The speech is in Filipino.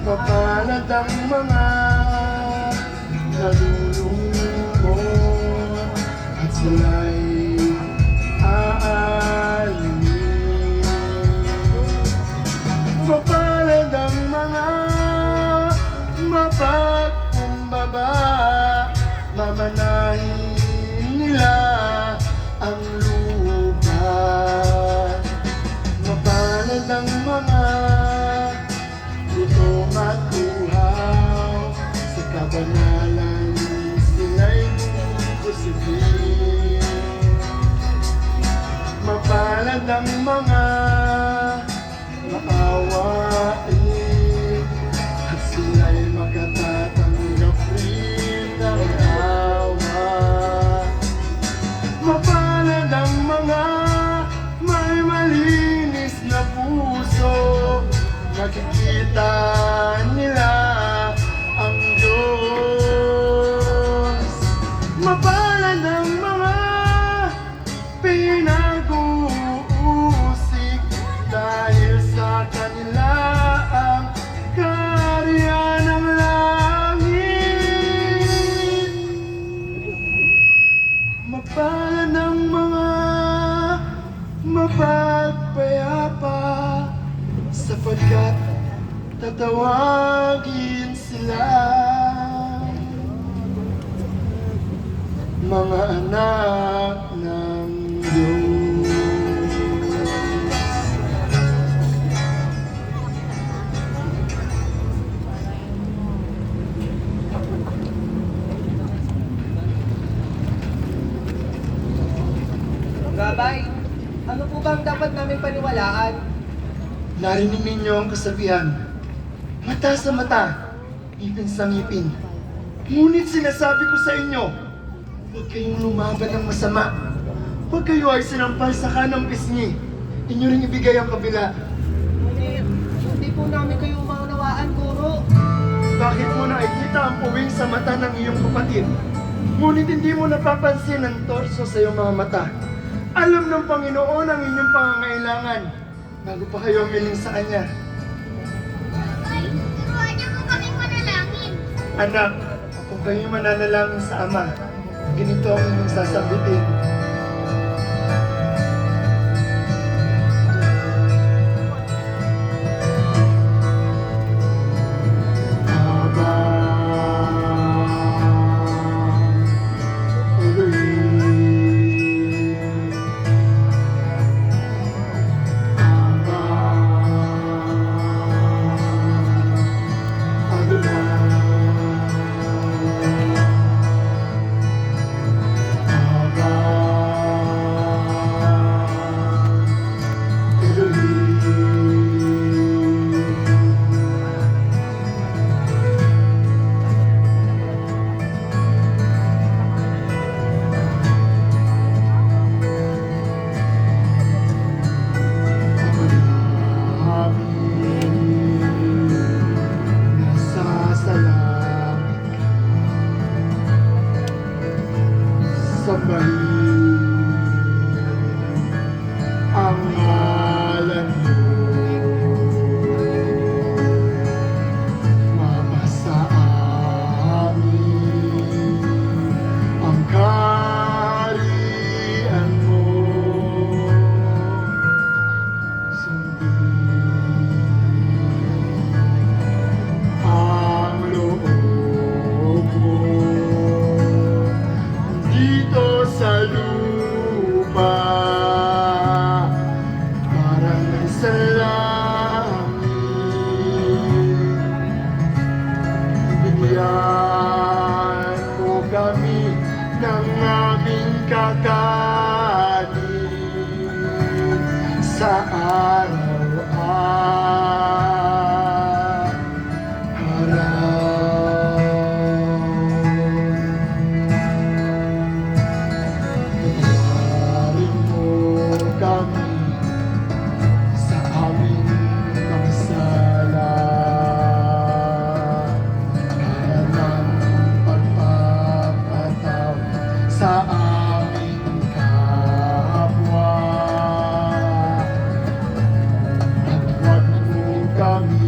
Mapalad ang mga nalulungkot at sila'y aalinin. Mapalad ang mga mapagkumbaba, mamanahin nila ang lupa. Mapalad ang mga lutong at uhaw, sa kabanalan sila'y bubusitin. Mapalad ang mga maawain, at sila'y makatatanggap rin ng awa. Mapalad ang mga may malinis na puso, nakikita nila ang Diyos. Mapalad ang mga pinag-uusig, dahil sa kanila ang kaharian ng langit. Mapalad ang mga mapagpayapa, sapagkat tatawagin sila mga anak ng Diyos. Gabay, ano po bang dapat namin paniwalaan? Narinig ninyo ang kasabihan, mata sa mata, ngipin sa ngipin. Ngunit sinasabi ko sa inyo, huwag kayong lumaban ng masama. Huwag kayo ay sinampal sa kanang pisngi. Inyo rin ibigay ang kabila. Ngunit, hindi po namin kayo maunawaan, Guro. Bakit mo nakikita ang puwing sa mata ng iyong kapatid? Ngunit hindi mo napapansin ang torso sa iyong mga mata. Alam ng Panginoon ang inyong pangangailangan bago pa kayo humiling sa Kanya. Ay, turuan niyo po kaming manalangin. Anak, kung kayo mananalangin sa Ama, ganito ang inyong sasabitin. Aba, Elohim. Aba, Adonai. Aba, ang ngalan mo, mamasa amin ang kaharian mo, sundin ang loob mo dito sa lupa, parang nasa langit. Bigyan mo kami ng aming kakanin sa Patawarin mo kami sa aming mga sala, kaya ng pagpapatawad sa aming kapwa. At huwag mo kami